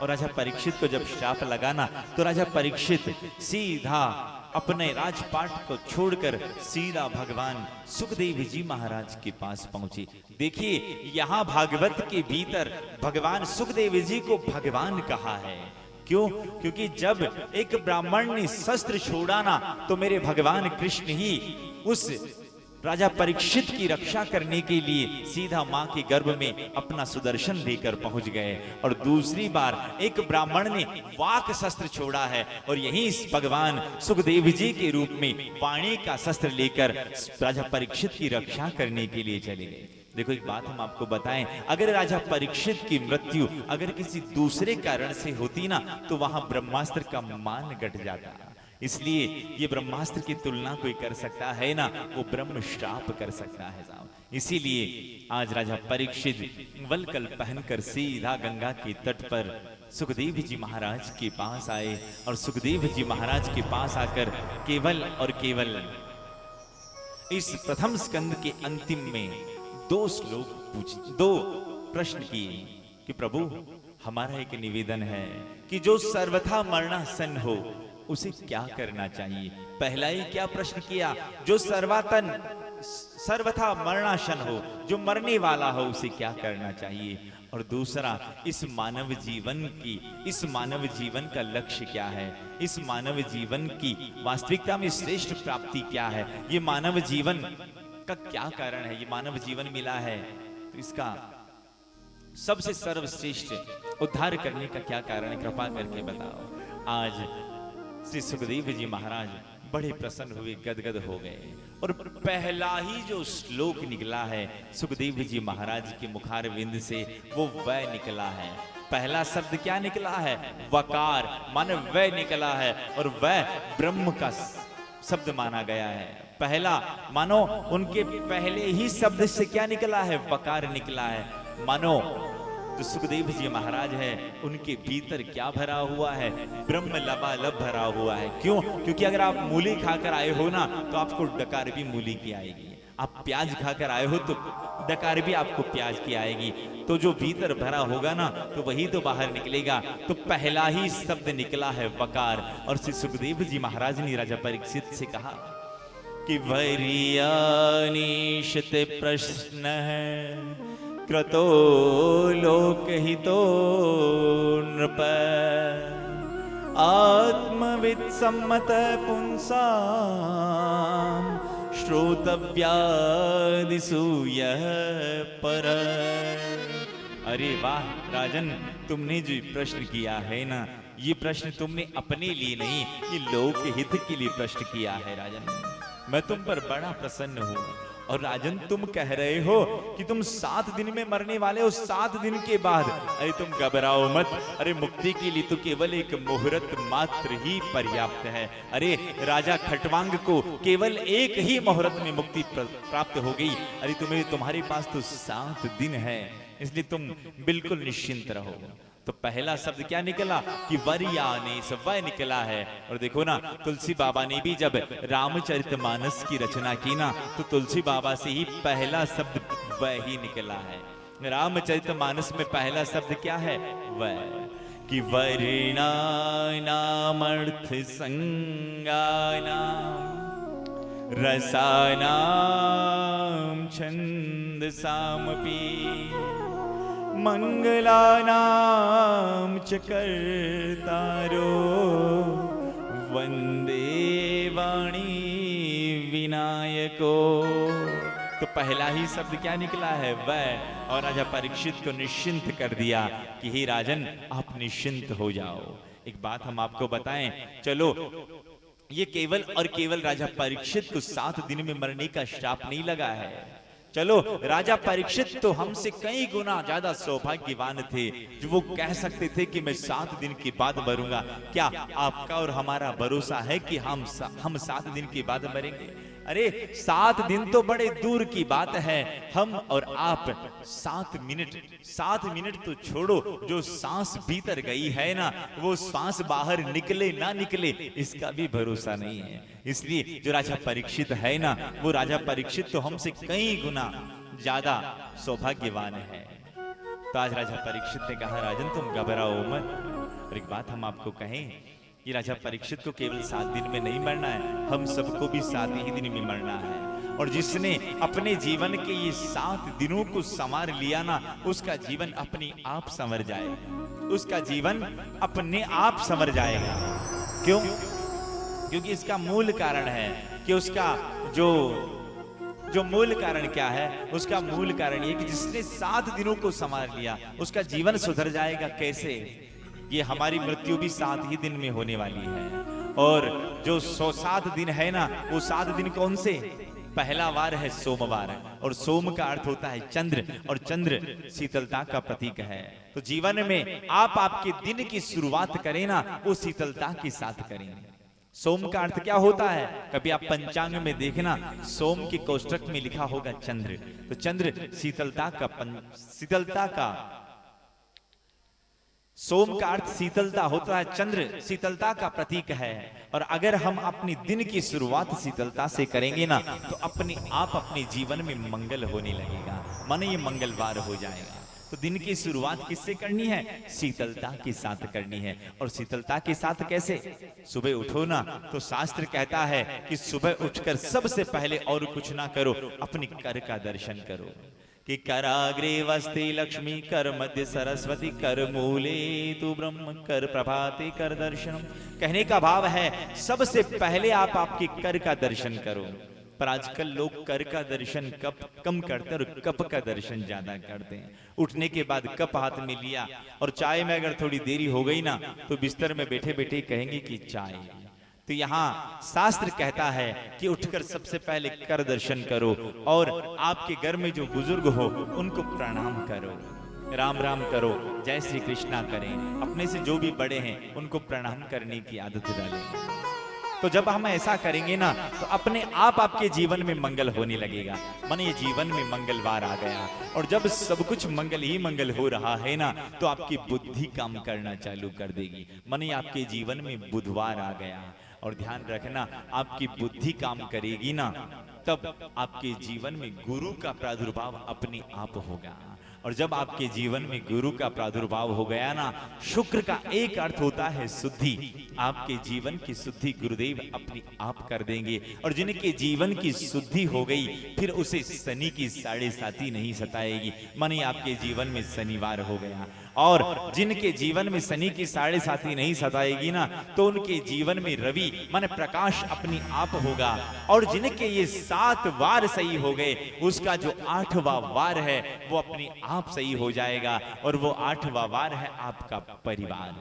और राजा परीक्षित को जब श्राप लगाना तो राजा परीक्षित सीधा अपने राजपाट को छोड़कर सीधा भगवान सुखदेव जी महाराज के पास पहुंचे। देखिए यहाँ भागवत के भीतर भगवान सुखदेव जी को भगवान कहा है। क्यों? क्योंकि जब एक ब्राह्मण ने शस्त्र छोड़ा ना तो मेरे भगवान कृष्ण ही उस राजा परीक्षित की रक्षा करने के लिए सीधा मां के गर्भ में अपना सुदर्शन लेकर पहुंच गए। और दूसरी बार एक ब्राह्मण ने वाक शस्त्र छोड़ा है और यहीं भगवान सुखदेव जी के रूप में वाणी का शस्त्र लेकर राजा परीक्षित की रक्षा करने के लिए चले गए। देखो एक बात हम आपको बताएं, अगर राजा परीक्षित की मृत्यु अगर किसी दूसरे कारण से होती ना तो वहां ब्रह्मास्त्र का मान घट जाता। इसलिए ये ब्रह्मास्त्र की तुलना कोई कर सकता है ना, वो ब्रह्म श्राप कर सकता है साहब। इसीलिए आज राजा परीक्षित वलकल पहनकर सीधा गंगा के तट पर सुखदेव जी महाराज के पास आए और सुखदेव जी महाराज के पास आकर केवल और केवल इस प्रथम स्कंद के अंतिम में दो प्रश्न किए कि प्रभु हमारा एक निवेदन है कि जो सर्वथा मरणासन हो उसे क्या करना चाहिए। पहला ही क्या प्रश्न किया, जो सर्वथा मरणासन हो, जो मरने वाला हो उसे क्या करना चाहिए। और दूसरा, इस मानव जीवन का लक्ष्य क्या है, इस मानव जीवन की वास्तविकता में श्रेष्ठ प्राप्ति क्या है, ये मानव जीवन का क्या कारण है, ये मानव जीवन मिला है तो इसका सबसे सर्वश्रेष्ठ उद्धार करने का क्या कारण है, कृपा करके बताओ। आज श्री सुखदेव जी महाराज बड़े प्रसन्न हुए, गदगद हो गए और पहला ही जो श्लोक निकला है सुखदेव जी महाराज के मुखारविंद से वो वह निकला है। पहला शब्द क्या निकला है, वकार, माने वह निकला है और वह ब्रह्म का शब्द माना गया है। पहला मानो उनके पहले ही शब्द से क्या निकला है, वकार निकला है। मानो तो सुखदेव जी महाराज है उनके भीतर क्या भरा हुआ है, ब्रह्म लबालब भरा हुआ है। क्यों? क्योंकि अगर आप मूली खाकर आए हो ना तो आपको डकार भी मूली की आएगी, आप प्याज खाकर आए हो तो डकार भी आपको प्याज की आएगी। तो जो भीतर भरा होगा ना तो वही तो बाहर निकलेगा। तो पहला ही शब्द निकला है वकार। और श्री सुखदेव जी महाराज ने राजा परीक्षित से कहा कि वरियानिशत प्रश्न है क्रतो लोकहितो नृप आत्मविद सम्मत पुंसाम श्रोतव्यादिसूय पर। अरे वाह राजन, तुमने जो प्रश्न किया है ना, ये प्रश्न तुमने अपने लिए नहीं, ये लोक हित के लिए प्रश्न किया है राजन। मैं तुम पर बड़ा प्रसन्न हूं। और राजन तुम कह रहे हो कि तुम 7 दिन में मरने वाले हो, 7 दिन के बाद, अरे तुम घबराओ मत, अरे मुक्ति के लिए तो केवल एक मुहूर्त मात्र ही पर्याप्त है। अरे राजा खटवांग को केवल एक ही मुहूर्त में मुक्ति प्राप्त हो गई। अरे तुम्हारे पास तो 7 दिन है, इसलिए तुम बिल्कुल निश्चिंत रहो। तो पहला शब्द क्या निकला कि वरियानेश, वह निकला है। और देखो ना, तुलसी बाबा ने भी जब रामचरितमानस की रचना की ना तो तुलसी बाबा से ही पहला शब्द वह ही निकला है। रामचरितमानस में पहला शब्द क्या है, वह, कि वर्णानामर्थ संज्ञानाम रसानाम छंदसामपि मंगलानाम च कर्तारो वंदे वाणी विनायको। तो पहला ही शब्द क्या निकला है, वह। और राजा परीक्षित को निश्चिंत कर दिया कि हे राजन आप निश्चिंत हो जाओ। एक बात हम आपको बताएं, चलो ये केवल और केवल राजा परीक्षित को 7 दिन में मरने का श्राप नहीं लगा है। चलो राजा परीक्षित तो हमसे कई गुना ज्यादा सौभाग्यवान थे जो वो कह सकते थे कि मैं 7 दिन के बाद मरूंगा। क्या आपका और हमारा भरोसा है कि हम 7 दिन के बाद मरेंगे? अरे 7 दिन तो बड़े दूर की बात है। हम और आप 7 मिनट तो छोड़ो, जो सांस भीतर गई है ना वो सांस बाहर निकले ना निकले इसका भी भरोसा नहीं है। इसलिए जो राजा परीक्षित है ना, वो राजा परीक्षित तो हमसे कई गुना ज्यादा सौभाग्यवान है। तो आज राजा परीक्षित ने कहा, राजन तुम घबराओ मत, और एक बात हम आपको कहें कि राजा परीक्षित को केवल 7 दिन में नहीं मरना है, हम सबको भी 7 ही दिन में मरना है। और जिसने अपने जीवन के ये 7 दिनों को संवार लिया ना, उसका जीवन अपने आप संवर जाएगा, उसका जीवन अपने आप संवर जाएगा। क्यों? क्योंकि इसका मूल कारण है कि उसका जो मूल कारण क्या है, उसका मूल कारण ये कि जिसने 7 दिनों को संवार लिया उसका जीवन सुधर जाएगा। कैसे? ये हमारी मृत्यु भी 7 ही दिन में होने वाली है। और जो 7 दिन है ना, वो 7 दिन कौन से? पहला वार है सोमवार, और सोम का अर्थ होता है चंद्र, और चंद्र शीतलता का प्रतीक है। तो जीवन में आप आपके दिन की शुरुआत करें ना, वो शीतलता के साथ करें। सोम का अर्थ क्या होता है? कभी आप पंचांग में देखना, सोम के कोष्ठक में लिखा होगा चंद्र। तो चंद्र शीतलता का सोम का अर्थ शीतलता होता है, चंद्र शीतलता का प्रतीक है। और अगर हम अपनी दिन की शुरुआत शीतलता से करेंगे ना, तो अपने आप अपने जीवन में मंगल होने लगेगा, माने ये मंगलवार हो जाएगा। तो दिन की शुरुआत किससे करनी है? शीतलता के साथ करनी है। और शीतलता के साथ कैसे? सुबह उठो ना, तो शास्त्र कहता है कि सुबह उठकर सबसे पहले और कुछ ना करो, अपने कर का दर्शन करो। कि कराग्रे वस्ति लक्ष्मी, कर मध्य सरस्वती, कर मूले तू ब्रह्म, कर प्रभाते कर दर्शनम। कहने का भाव है सबसे पहले आप आपके कर का दर्शन करो। पर आजकल लोग कर का दर्शन कम करते हैं और कप का दर्शन ज्यादा करते हैं। उठने के बाद कप हाथ में लिया, और चाय में अगर थोड़ी देरी हो गई ना, तो बिस्तर में बैठे बैठे कहेंगे कि चाय। तो यहाँ शास्त्र कहता है कि उठकर सबसे पहले कर दर्शन करो, और आपके घर में जो बुजुर्ग हो उनको प्रणाम करो, राम राम करो, जय श्री कृष्णा करें। अपने से जो भी बड़े हैं उनको प्रणाम करने की आदत डालें। तो जब हम ऐसा करेंगे ना, तो अपने आप आपके जीवन में मंगल होने लगेगा। माने ये जीवन में मंगलवार आ गया, और जब सब कुछ मंगल ही मंगल हो रहा है ना, तो आपकी बुद्धि काम करना चालू कर देगी। माने आपके जीवन में बुधवार आ गया। और ध्यान रखना, आपकी बुद्धि काम करेगी ना, तब आपके जीवन में गुरु का प्रादुर्भाव अपने आप होगा। और जब आपके जीवन में गुरु का प्रादुर्भाव हो गया ना, शुक्र का एक अर्थ होता है शुद्धि। आपके जीवन की शुद्धि गुरुदेव अपने आप कर देंगे। और जिनके जीवन की शुद्धि हो गई, फिर उसे शनि की 7.5 नहीं सताएगी। माने आपके जीवन में शनिवार हो गया। और जिनके जीवन में शनि की 7.5 नहीं सताएगी ना, तो उनके जीवन में रवि माने प्रकाश अपने आप होगा। और जिनके ये 7 वार सही हो गए, उसका जो 8वां वार है वो अपने आप सही हो जाएगा। और वो 8वां वार है आपका परिवार।